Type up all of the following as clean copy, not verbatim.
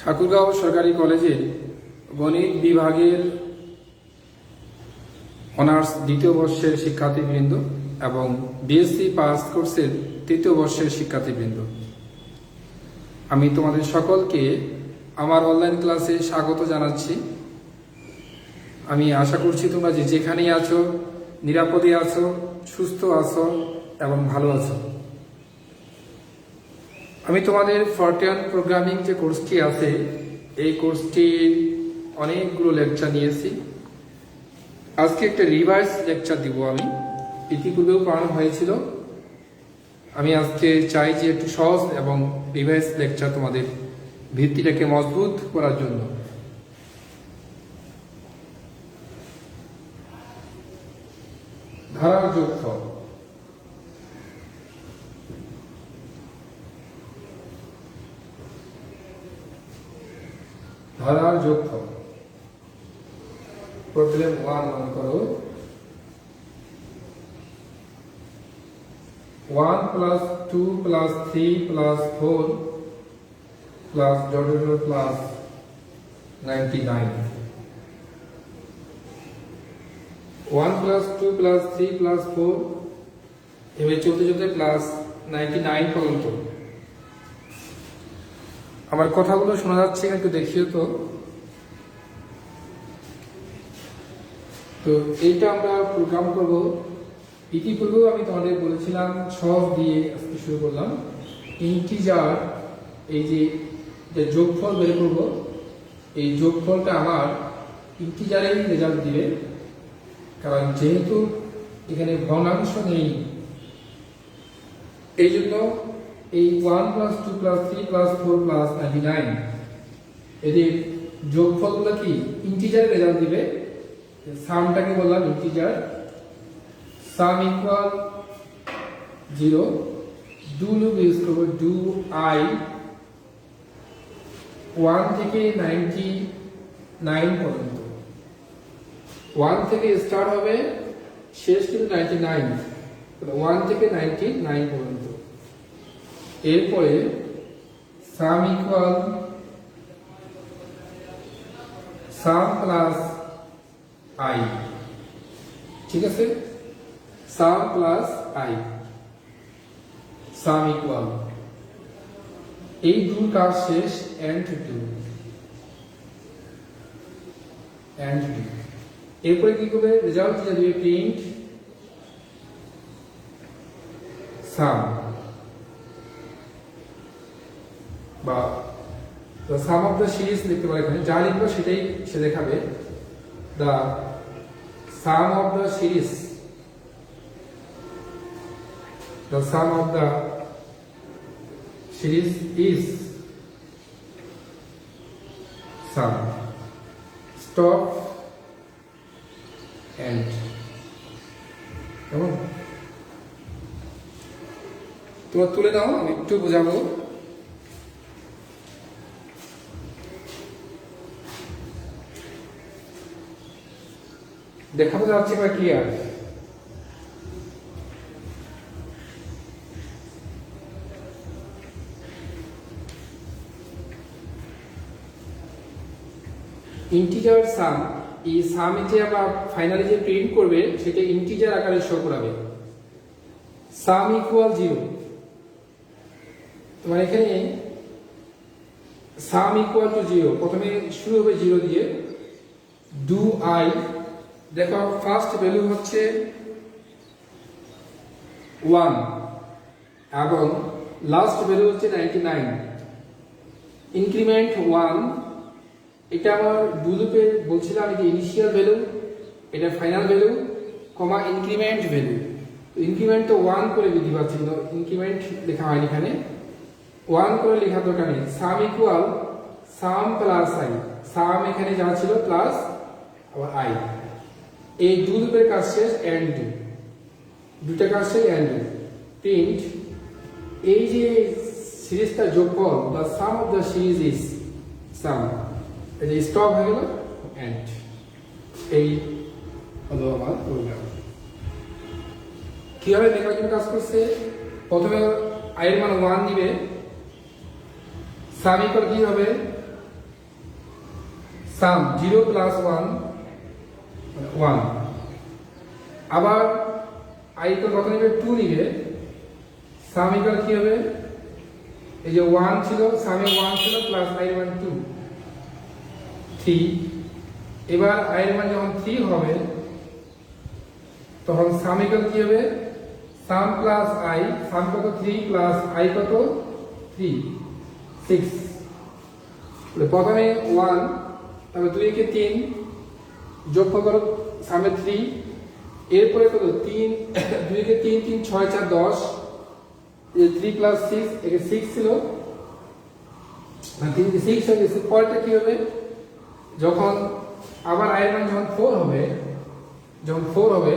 ঠাকুরগাঁও সরকারি কলেজে গণিত বিভাগের অনার্স দ্বিতীয় বর্ষের শিক্ষার্থীবৃন্দ এবং বিএসসি পাস কোর্সের তৃতীয় বর্ষের শিক্ষার্থীবৃন্দ, আমি তোমাদের সকলকে আমার অনলাইন ক্লাসে স্বাগত জানাচ্ছি। আমি আশা করছি তোমরা যেখানেই আছো নিরাপদে আছো, সুস্থ আছো এবং ভালো আছো। আমি তোমাদের ফরটেন প্রোগ্রামিং যে কোর্সটি আছে এই কোর্সটির অনেকগুলো লেকচার নিয়েছি। আজকে একটা রিভাইজ লেকচার দিব। আমি ইতিপূর্বেও পড়ানো হয়েছিল। আমি আজকে চাই যে একটু সহজ এবং রিভাইজ লেকচার তোমাদের ভিত্তিটাকে মজবুত করার জন্য। ধারার যোগফল, ধারার যোগফল প্রবলেম 1 মনে করো 1 + 2 + 3 + 4 + +99। 1 + 2 + 3 + 4 এভাবে চলতে চলতে +99 পর্যন্ত। আমার কথাগুলো শোনা যাচ্ছে একটু দেখিও তো। তো এইটা আমরা প্রোগ্রাম করব। ইতিপূর্বেও আমি তোমাদের বলেছিলাম সহজ দিয়ে আজকে শুরু করলাম। ইন্টিজার এই যে যোগফল বের করব, এই যোগফলটা আমার ইন্টিজারেই রেজাল্ট দিবে, কারণ যেহেতু এখানে ভগ্নাংশ নেই এই জন্য এই 1 + 2 + 3 + 4 + 99 এদের যোগফলগুলো কি ইন্টিজারে রেজাল্ট দিবে। সামটাকে বললাম integer, sum equal 0। Do loop use করবো, ডু আই 1 থেকে 99 পর্যন্ত। 1 থেকে স্টার্ট হবে, শেষ কিন্তু 99, 1 থেকে 99 পর্যন্ত। এরপরে সাম ইকুয়াল সাম প্লাস আই, ঠিক আছে, সাম প্লাস আই, সাম ইকুয়াল এই দুর কাজ শেষ, এন্ড টু, এন্ড টু। এরপরে কি করবে, রেজাল্ট যা দিবে প্রিন্ট সাম বা সাম অফ দ্য সিরিজ লিখতে পারে। এখানে যা লিখবো সেটাই সে দেখাবে। The sum of the series, the sum of the series is sum, stop, end. কেমন তোমরা তুলে নাও, আমি একটু বোঝাবো। দেখাতে যাচ্ছে বা ক্লিয়ার? ইন্টিজার সাম, এই সাম যে আমরা ফাইনালি যে প্রিন্ট করবে সেটা ইন্টিজার আকারে শো করাবে। সাম ইকুয়াল 0, তোমার এখানে সাম ইকুয়াল টু 0 প্রথমে শুরু হবে 0 দিয়ে। ডু আই, দেখো ফার্স্ট ভ্যালু হচ্ছে 1 এবং লাস্ট ভ্যালু হচ্ছে 99। ইনক্রিমেন্ট 1, এটা আমার ডু লুপে বলছিলাম যে ইনিশিয়াল ভ্যালু, এটা ফাইনাল ভ্যালু, কমা ইনক্রিমেন্ট ভ্যালু। ইনক্রিমেন্ট তো 1 করে বৃদ্ধি পাচ্ছে, কিন্তু ইনক্রিমেন্ট লেখা হয়নি এখানে, 1 করে লেখা দরকার নেই। Sum equal sum plus I, sum এখানে যা ছিল প্লাস আবার আই। এই ডু লুপের কাজ শেষ, এন্ড ডু, দুটা কাজ শেষ, এন্ড ডু। প্রিন্ট এই যে সিরিজটা যোগফল বা sum of the series is sum, এই যে স্টপ হয়ে গেল, এন্ড। এই হলো আমার প্রোগ্রাম। কিভাবে দেখার জন্য কাজ করছে, প্রথমে আই এর মান 1 দিবে, সাম ইকুয়াল কি হবে সাম 0 প্লাস 1 1, আবার i ইকুয়াল কত নেবে 2 নিবে, সাম ইকুয়াল কি হবে, এই যে 1 ছিল সামে 1 ছিল প্লাস i এর মান 2 3, এবার i এর মান যখন 3 হবে তখন সাম ইকুয়াল কি হবে, সাম প্লাস i, সাম কত 3 প্লাস i কত 3 6, প্রথমে 1 তারপর 2 কে 3 যোগ করো সামনে 3, এরপরে কত 3 2 কে 3 3 6 4 10, এই 3 প্লাস 6 একে 6 ছিল না 3 কে 6 হয়ে গেছে, পরেরটা কি হবে, যখন আবার i এর মান যখন 4 হবে, যখন 4 হবে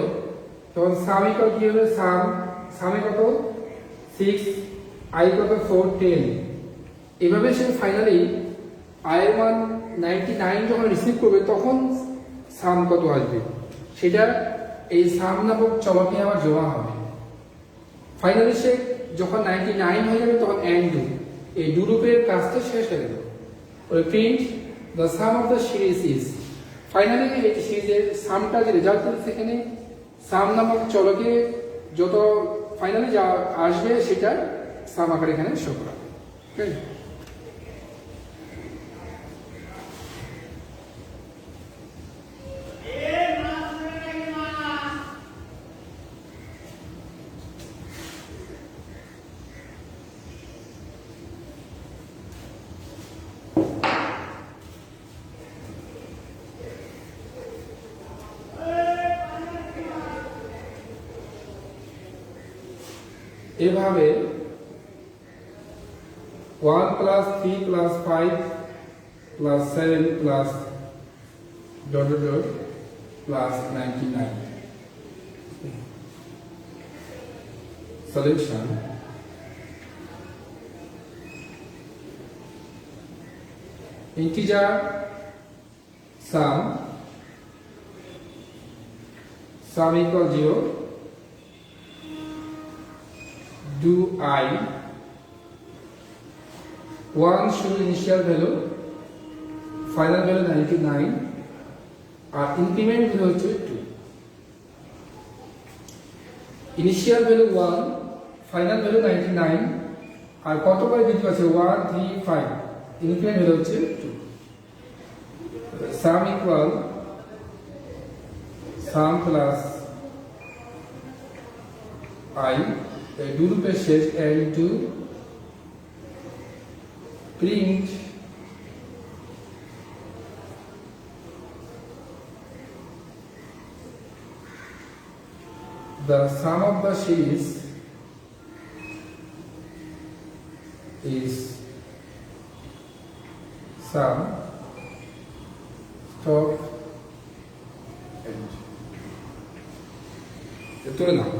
তখন সাম ইকুয়াল কি হবে, সামে কত 6 i কত 4 10, এভাবে সে ফাইনালি i এর মান 99 যখন রিসিভ করবে তখন সাম কত আসবে সেটা এই সাম নামক চলকে আবার জমা হবে। ফাইনালি সে যখন 99 হয়ে যাবে তখন এন্ড ডু, এই ডু লুপের কাজটা শেষ হয়ে গেল। Print the sum of the series is, finally এই সিরিজের সামটা যে রেজাল্ট হবে সেখানে সাম নামক চলকে যত ফাইনালি যা আসবে সেটা সাম আকারে এখানে শো করা হবে। এভাবে 1 plus 3 plus 5 plus 7 plus dot dot dot plus 99 solution. Integer sum equal 0, do I 1 শুধু ইনিশিয়াল ভ্যালু, ফাইনাল ভ্যালু 99 আর ইনক্রিমেন্ট ভ্যালু হচ্ছে 2। ইনিশিয়াল ভ্যালু 1, ফাইনাল ভ্যালু 99 আর কত করে বৃদ্ধি পাচ্ছে 1 3 5, ইনক্রিমেন্ট ভ্যালু হচ্ছে 2। Sum equal sum plus i, do লুপের শেষ end do print the sum of the series is sum stop end, তুলে নাও।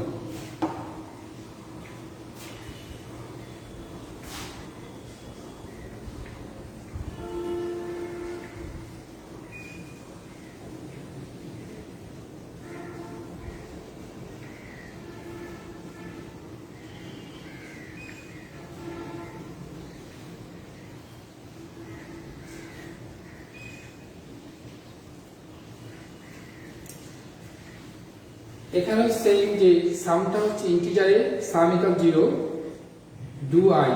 এখানে সেম যে সামটা হচ্ছে ইন্টিজারে sum equal 0, do i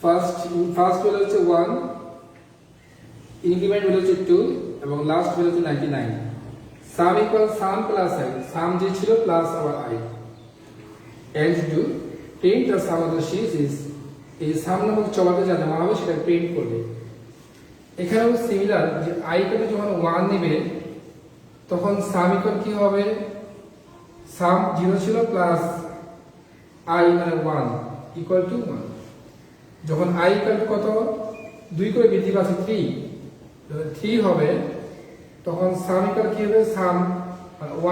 first value হচ্ছে 1, ইনক্রিমেন্ট ভ্যালু হচ্ছে 2 এবং লাস্ট ভ্যালু হচ্ছে 99। Sum equal sum plus i, sum যে ছিল প্লাস আবার i, end do print the sum of the series is, এই সাম নামক চলকে যা নেওয়া হবে সেটা প্রিন্ট করবে। এখানেও সিমিলার যে i কে যখন 1 নেবে তখন সাম ইকুয়াল কি হবে, সাম 0 ছিল প্লাস i মানে 1 ইকুয়াল টু 1, যখন i ইকুয়াল কত 2 করে বৃদ্ধি পাচ্ছে 3, যখন 3 হবে তখন সাম ইকুয়াল কি হবে, সাম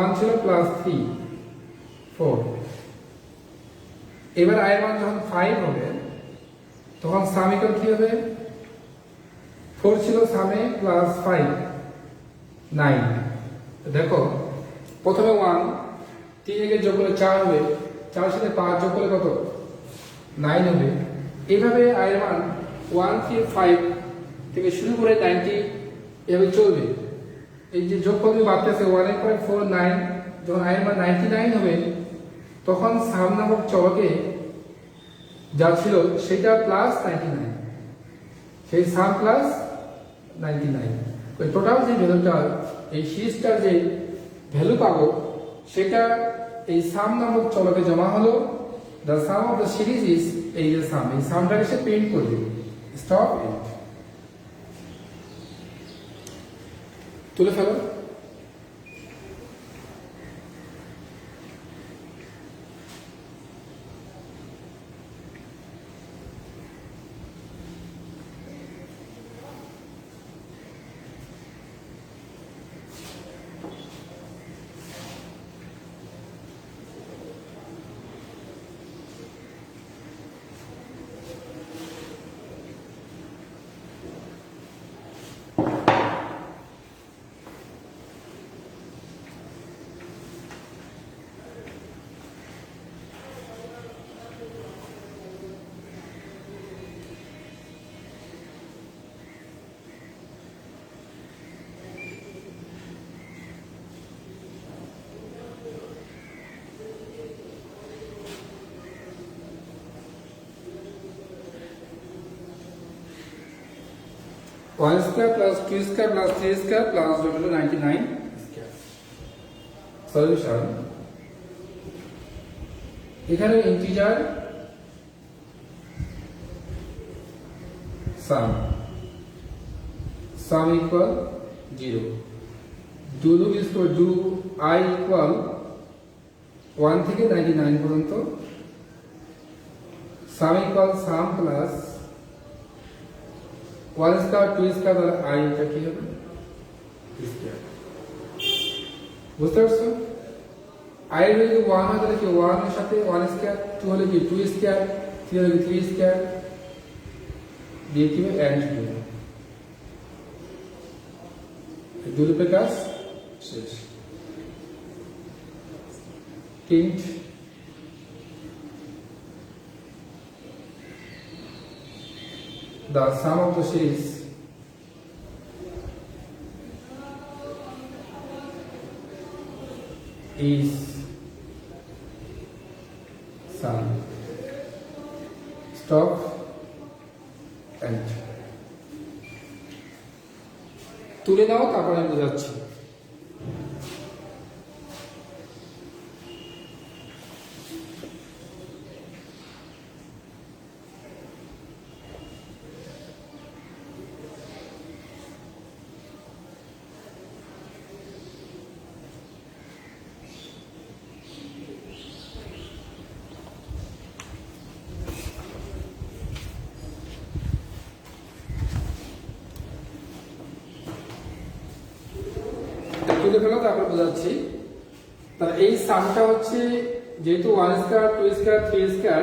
1 ছিল প্লাস 3 4, এবার i এর মান যখন 5 হবে তখন সাম ইকুয়াল কি হবে, 4 ছিল সামে প্লাস 5 9। দেখো প্রথমে 1 3 এর যোগ করলে 4 হবে, 4 সাথে 5 যোগ করলে কত 9 হবে। এইভাবে i এর মান 1 3 5 থেকে শুরু করে এভাবে চলবে। এই যে যোগফল বাড়তেছে 1.49, যখন i এর মান 99 হবে তখন সাম নামক চলকে যা ছিল সেটা প্লাস 99, সেই সাম প্লাস 99, ওই টোটাল যে ভ্যালুটা এই সিরিজটার যে ভ্যালু পাবো সেটা এই সাম নামক চলকে জমা হলো। The sum of the series is, এই যে সাম, এই সামটাকে সে প্রিন্ট করবে। স্টপ, তুলে ফেলো। One square plus two square plus three square plus 99 square. Solution, এখানে integer sum equal 0, do loop use করে ডু আই ইকুয়াল 1 থেকে 99 পর্যন্ত, sum equal sum plus 1 square 2 square তাহলে i এটা কি হবে স্কয়ার। বুঝতে পারছো? i এর যদি 1 হয় তাহলে কি 1 এর সাথে 1 স্কয়ার, 2 হলে কি 2 স্কয়ার, 3 হলে কি 3 স্কয়ার দিয়ে কি এন্ড হবে। দুই লুপের কাজ শেষ। Print the sum of the series is sum. Stop and তুলে নাও, তারপরে আমি বোঝাচ্ছি। তুলে ফেলো, তারপর বোঝাচ্ছি। তাহলে এই সামটা হচ্ছে যেহেতু 1 square 2 square 3 square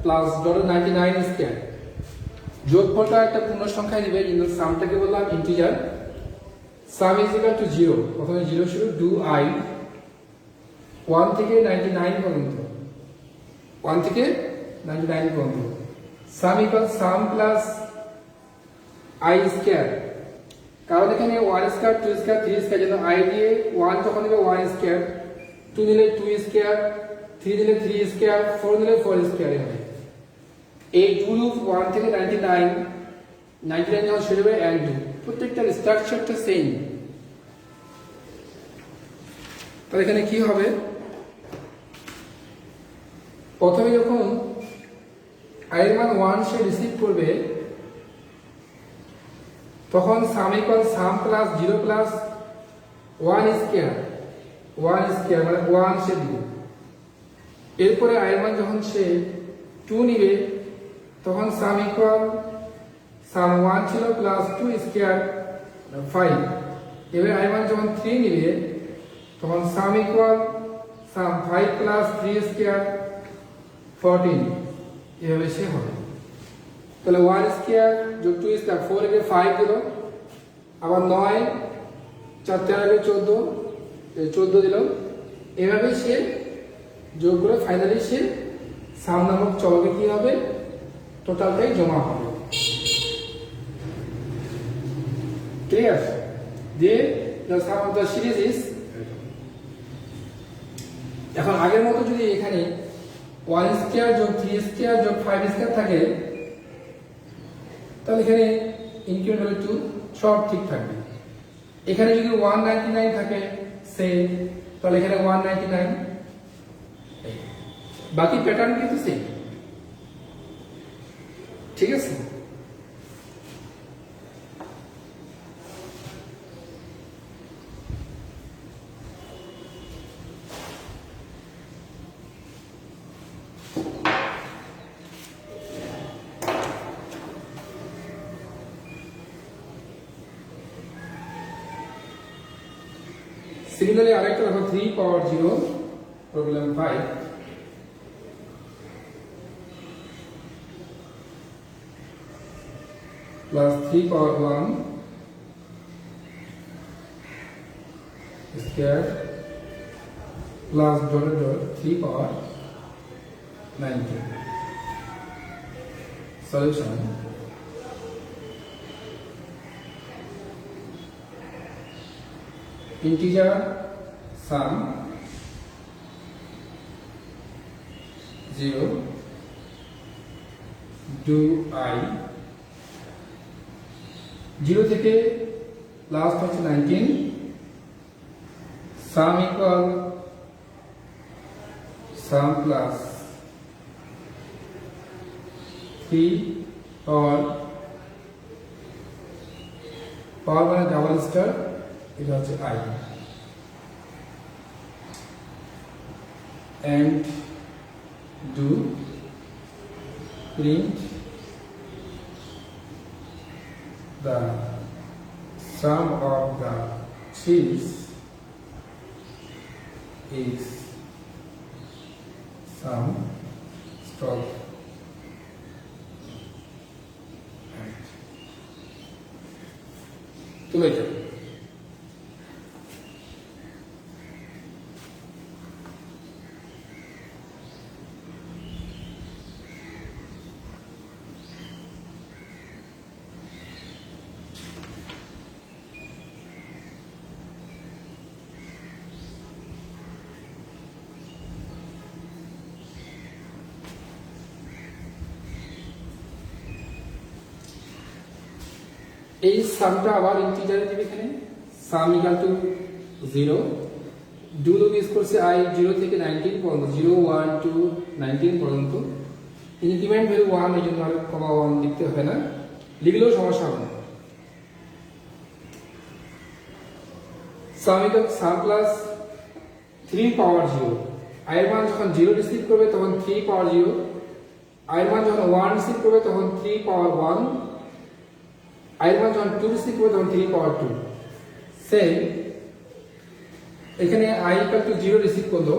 plus 99 square, যোগফলটা একটা পূর্ণ সংখ্যায় দিবে, কিন্তু সামটাকে বললাম integer. Sum is equal to 0, প্রথমে 0 শুরু, ডু আই 1 থেকে 99 পর্যন্ত, 1 থেকে 99 পর্যন্ত, sum equal sum plus I square. কারণ এখানে 1 স্কয়ার 2 স্কয়ার 3 স্কয়ার জন্য i দিয়ে 1 যখন দিবে 1 স্কয়ার, 2 দিলে 2 স্কয়ার, 3 দিলে 3 স্কয়ার, 4 দিলে 4 স্কয়ার হবে। এই ডু লুপ 1 থেকে 99 যখন শেষ হবে এন্ড ডু, প্রত্যেকটার স্ট্রাকচারটা সেম। তাহলে এখানে কি হবে, প্রথমে যখন i এর মান 1 সে রিসিভ করবে তখন সাম equal sum plus 0 plus 1 square, 1 square মানে 1 সে দিবে। এরপরে i এর মান যখন সে 2 নিবে তখন সাম ইকুয়াল সাম 1 ছিল প্লাস 2 স্কয়ার 5। এবার i এর মান যখন 3 নিবে তখন সাম ইকুয়াল সাম 5 প্লাস 3 স্কয়ার 14, এভাবে সে হবে। তাহলে 1 স্কয়ার যোগ 2 স্কয়ার 4 এর 5 দিল, আবার 9 4 4 এর 14 দিল, এভাবে সে যোগ করে ফাইনালি সে সাম নামক চলকে কি হবে টোটালটাই জমা হবে। ঠিক আছে। দিয়ে the sum of the series is এখন আগের মতো যদি এখানে 1 স্কয়ার যোগ 3 স্কয়ার যোগ 5 স্কয়ার থাকে তাহলে এখানে ইনক্রিমেন্ট ভ্যালু 2 সব ঠিক থাকবে। এখানে যদি 199 থাকে সেম, তাহলে এখানে 199, বাকি প্যাটার্ন কিন্তু সেম। ঠিক আছে, সিমিলারলি আরেকটা দেখো 3 পাওয়ার 0 problem 5 plus 3 power 1 square plus dot dot 3 power 19 solution integer sum 0 do I 0 থেকে লাস্ট হচ্ছে 19 sum equal sum plus 3 or power মানে ডাবল স্টার, এটা হচ্ছে I and do print the sum of the series is sum stop and তুলে যাবে। এই সামটা আবার ইন্টিজারে দিবে, এখানে সাম equal to 0 do loop use করছে I 0 থেকে 19 পর্যন্ত 0 1 2 19 পর্যন্ত। ইনক্রিমেন্ট ভ্যালু 1, এই জন্য আর কমা 1 লিখতে হবে না, লিখলেও সমস্যা হবে না। সাম equal sum plus 3 power 0, I এর মান যখন 0 রিসিভ করবে তখন 3 পাওয়ার 0, I এর মান যখন 1 রিসিভ করবে তখন 3 পাওয়ার 1, I এর মান যখন 2 রিসিভ করবে তখন 3 পাওয়ার 2। সেম এখানে I ইকুয়াল টু 0 রিসিভ করলো,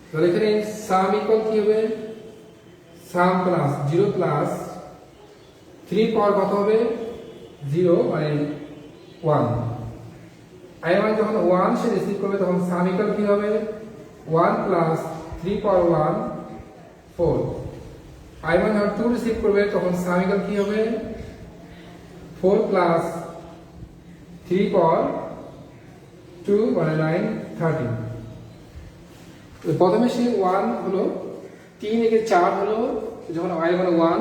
তাহলে এখানে সাম ইকুয়াল কি হবে, সাম প্লাস 0 প্লাস 3 পাওয়ার কত হবে 0 মানে 1। I এর মান যখন 1 সে রিসিভ করবে তখন সাম ইকুয়াল কি হবে 1 প্লাস 3 পাওয়ার 1 4। I এর মান যখন 2 রিসিভ করবে তখন সাম ইকুয়াল কি হবে 4 প্লাস 3 পাওয়ার 2 মানে 9 13। প্রথমে সে 1 হলো, 3 একে 4 হলো, যখন I এর মান 1,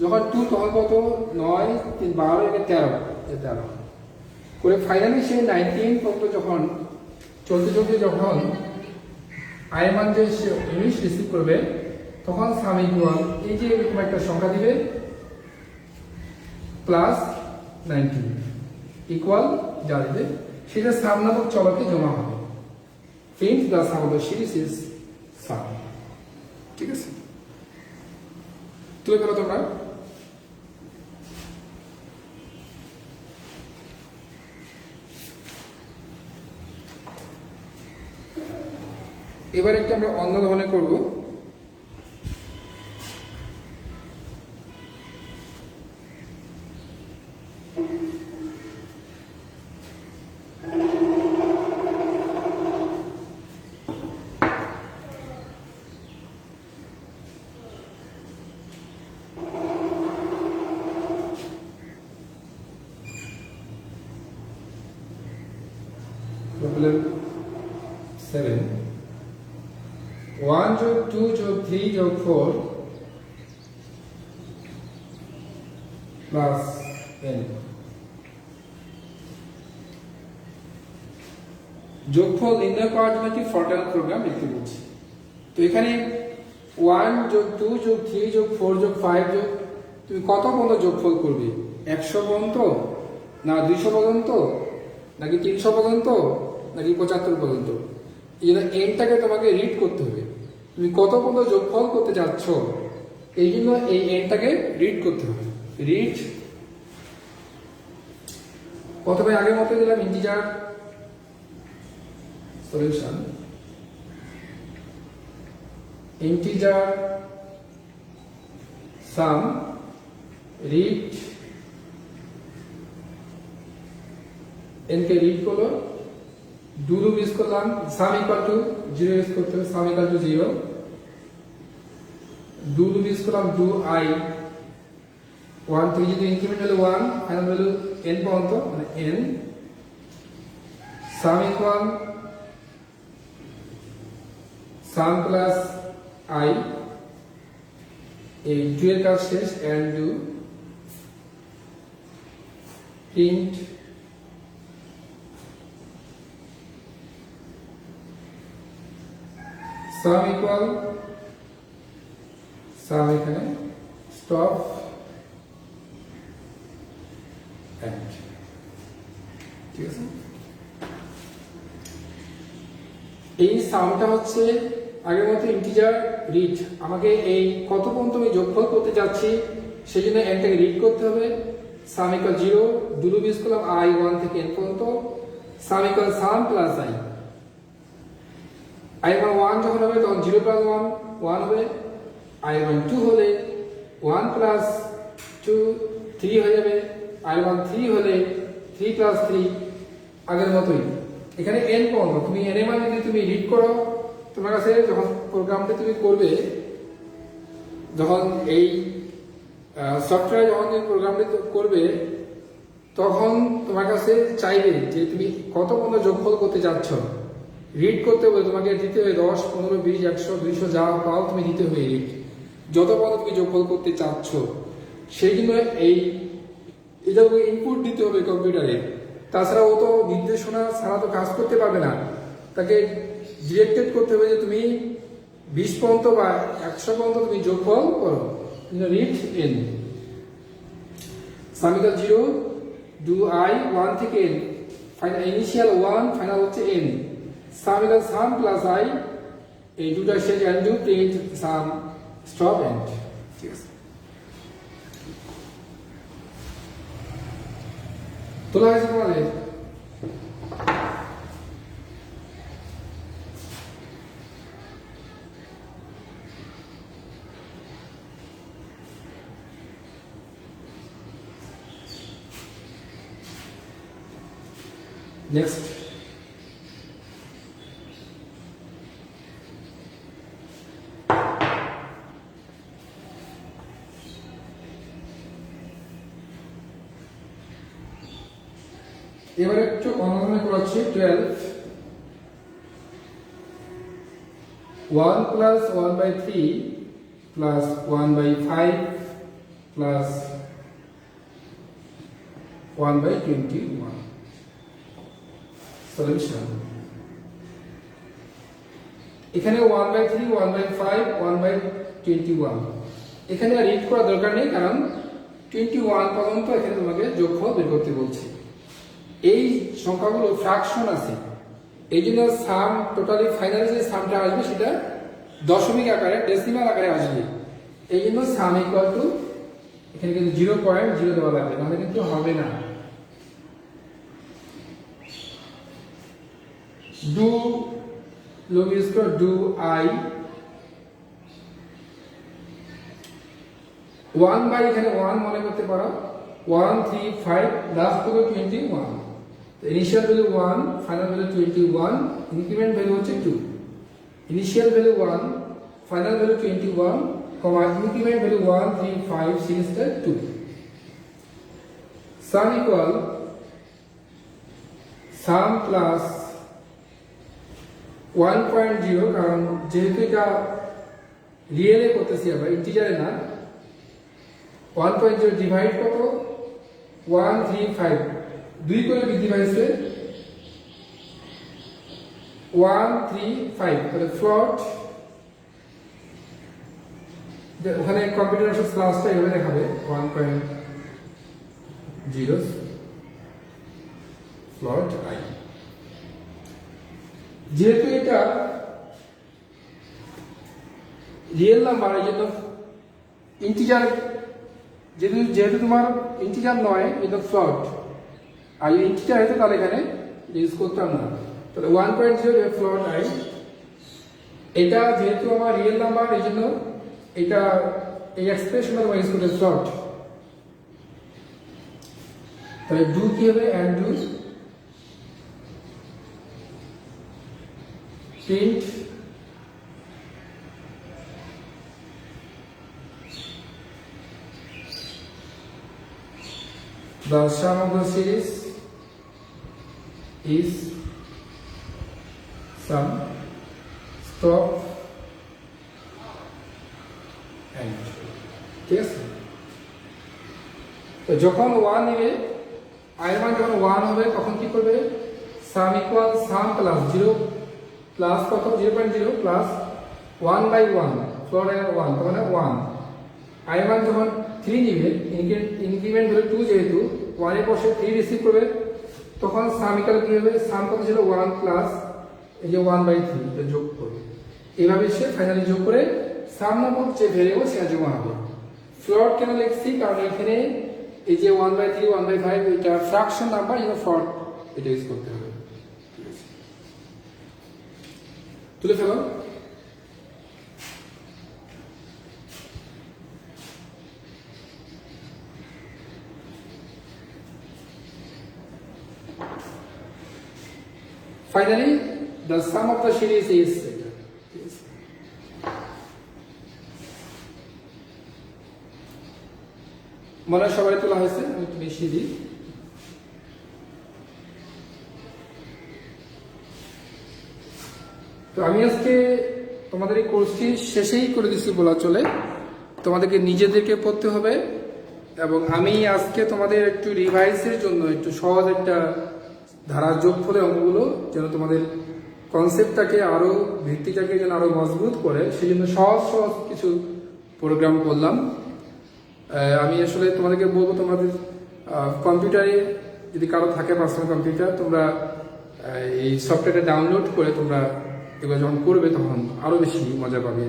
যখন 2 তখন কত 9 3 12 একে 13 করে ফাইনালি সে 19 পর্যন্ত যখন চলতে চলতে যখন I এর মান যে 19 রিসিভ করবে তখন সাম ইকুয়াল এই যে এরকম একটা সংখ্যা দিবে প্লাস 19 ইকুয়াল যা দিবে সেটা সাম নামক চলকে জমা হবে। Print the sum of the series is সাম। ঠিক আছে, তুলে ফেলো তোমরা। এবার একটা আমরা অন্য ধরনের করব। বললাম 7 1 যোগ 2 যোগ 3 যোগ 4 প্লাস n যোগফল নির্ণয় করার জন্য একটি ফরটার্ন প্রোগ্রাম লিখতে বলছি। তো এখানে 1 যোগ 2 যোগ 3 যোগ 4 যোগ 5 যোগ তুমি কত পর্যন্ত যোগফল করবে? 100 পর্যন্ত, না 200 পর্যন্ত, নাকি 300 পর্যন্ত, নাকি 75 পর্যন্ত? এই জন্য এনটাকে তোমাকে রিড করতে হবে, তুমি কত পর্যন্ত যোগফল করতে যাচ্ছ, এই জন্য এই এনটাকে রিড করতে হবে। রিড, প্রথমে আগের মতো দিলাম ইন্টিজার সলিউশন, ইন্টিজার সাম, রিড, এনকে রিড করলো, ডু লুপ ইউজ করলাম, সাম ইকুয়াল টু 0 ইউজ করতে হবে, সাম equal to 0, do loop use করলাম, ডু আই 1 থেকে যদি ইনক্রিমেন্ট হলো 1, ফাইনাল ভ্যালু n পর্যন্ত, মানে n, sum equal sum plus I, এই ডু এর কাজ শেষ, end do, print sum equal sum, এখানে স্টপ এন্ড, ঠিক আছে। এই সামটা হচ্ছে আগের মতো ইন্টিজার রিড, আমাকে এই কত পর্যন্ত আমি যোগফল করতে যাচ্ছি সেই জন্য এনটাকে রিড করতে হবে। সাম ইকুয়াল 0, ডু লুপ ইউজ করলাম i 1 থেকে n পর্যন্ত, sum equal sum plus i, i 1 যখন হবে তখন 0 প্লাস 1 1 হবে, i 2 হলে 1 প্লাস 2 3 হয়ে যাবে, i 3 হলে 3 প্লাস 3 আগের মতোই। এখানে n পর্যন্ত তুমি n এর মান যদি তুমি রিড করো, তোমার কাছে যখন প্রোগ্রামটা তুমি করবে, যখন এই সফটওয়্যার যখন তুমি প্রোগ্রামটা করবে, তখন তোমার কাছে চাইবে যে তুমি কত পর্যন্ত যোগফল করতে যাচ্ছ, রিড করতে হবে, তোমাকে দিতে হবে 10 15 20 100 200 যা পাও তুমি দিতে হবে রিড, যত পর্যন্ত তুমি যোগফল করতে চাচ্ছ। সেই জন্য এটা ইনপুট দিতে হবে কম্পিউটারে, তাছাড়া ও তো নির্দেশনা ছাড়া তো কাজ করতে পারবে না, তাকে ডিরেক্টেড করতে হবে যে তুমি 20 পর্যন্ত বা 100 পর্যন্ত তুমি যোগফল করো, read n, sum equal 0, do i 1 থেকে n, ফাইনাল ইনিশিয়াল 1, ফাইনাল হচ্ছে n, sum equal sum plus i, এই দুটা শেষ, end do, print sum, stop end, ঠিক আছে। তোলা হয়েছে তোমাদের? নেক্সট, এবারে একটু অনুমান করাচ্ছি। 12 1 প্লাস 1/3 প্লাস 1/5 প্লাস 1/21 সলিউশন। এখানে 1/3 1/5 1/21 এখানে রিড করা দরকার নেই, কারণ 21 পর্যন্ত এখানে তোমাকে যোগফল বের করতে বলছে। এই সংখ্যাগুলো ফ্র্যাকশন আছে, এই জন্য সাম টোটালি ফাইনালি যে সামটা আসবে সেটা দশমিক আকারে, ডেসিমাল আকারে আসবে। এই জন্য সাম ইকুয়াল টু এখানে কিন্তু 0.0 দেওয়া লাগবে, নাহলে কিন্তু হবে না। ডু লুপ ইউজ করে ডু i 1 বাই এখানে 1 মনে করতে পারো, 1 3 5 লাস্ট হবে 21। Initial value 1, final value 21, increment value হচ্ছে 2। ইনিশিয়াল ভ্যালু 1, ফাইনাল ভ্যালু 21, কমা ইনক্রিমেন্ট ভ্যালু 1 3 5 সিরিজটা 2। সাম ইকুয়াল সাম প্লাস 1.0, কারণ যেহেতু এটা রিয়েলে করতেছি আমরা, ইন্টিজারে না। 1.0 ডিভাইড কত? 135, 2 করে বৃদ্ধি পাইছে 135, তাহলে ফ্লোট, ওখানে কম্পিউটার ক্লাসটা এভাবে দেখাবে 1.0 ফ্লোট আই। যেহেতু এটা রিয়েল নাম্বার, এই জন্য ইন্টিজার, যেহেতু তোমার ইন্টিজার নয়, এটা ফ্লোট। আর ইন্টিজার হয়তো তাহলে এখানে ইউজ করতাম না। তাহলে 1.0 ফ্লোট আই। এটা যেহেতু আমার রিয়েল নাম্বার, এই জন্য এটা এই এক্সপ্রেশন আমরা ইউজ করতে ফ্লোট। তাহলে ডু কি হবে? And do print the sum of the series is sum, stop and, ঠিক আছে? তো যখন 1 নেবে, আয়ের মান যখন 1 হবে, তখন কি করবে? সাম ইকুয়াল সাম প্লাস 0 প্লাস কত? 0.0 প্লাস 1/1, ফ্লোট এর 1, তার মানে 1। আয়ের মান যখন 3 নিবে, ইনক্রিমেন্ট হলো 2, যেহেতু 1 এর পাশে 3 রিসিভ করবে, তখন সাম ইকুয়াল কি হবে? সাম কত ছিল? 1 প্লাস এই যে 1/3, এটা যোগ করবে। এইভাবে সে ফাইনালি যোগ করে সাম নামক যে ভেরিয়েবল সেটা জমা হবে। ফ্লোট কেন লিখছি? কারণ এখানে এই যে 1/3, 1/5 এটা ফ্র্যাকশন নাম্বার, এটা ফ্লোট, এটা ইউজ করতে হবে। তুলে ফেলো। Finally, the sum of the series is মনে সবাই তোলা হয়েছে, আমি একটু বেশি দিই। তো আমি আজকে তোমাদের এই কোর্সটি শেষেই করে দিচ্ছি বলা চলে। তোমাদেরকে নিজেদেরকে পড়তে হবে, এবং আমি আজকে তোমাদের একটু রিভাইসের জন্য একটু সহজ একটা ধারা যোগফলের অঙ্কগুলো, যেন তোমাদের কনসেপ্টটাকে আরো, ভিত্তিটাকে যেন আরো মজবুত করে, সেই জন্য সহজ সহজ কিছু প্রোগ্রাম করলাম। আমি আসলে তোমাদেরকে বলবো, তোমাদের কম্পিউটারে যদি কারো থাকে পার্সোনাল কম্পিউটার, তোমরা এই সফটওয়্যারটা ডাউনলোড করে তোমরা এগুলো যখন করবে, তখন আরো বেশি মজা পাবে।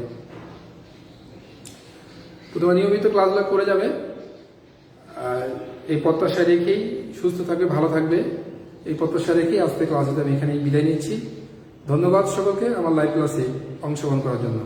তো তোমরা নিয়মিত ক্লাসগুলো করে যাবে, এই প্রত্যাশা রেখেই সুস্থ থাকবে, ভালো থাকবে, এই প্রত্যাশা রেখেই আজকে ক্লাসে আমি এখানেই বিদায় নিচ্ছি। ধন্যবাদ সকলকে আমার লাইভ ক্লাসে অংশগ্রহণ করার জন্য।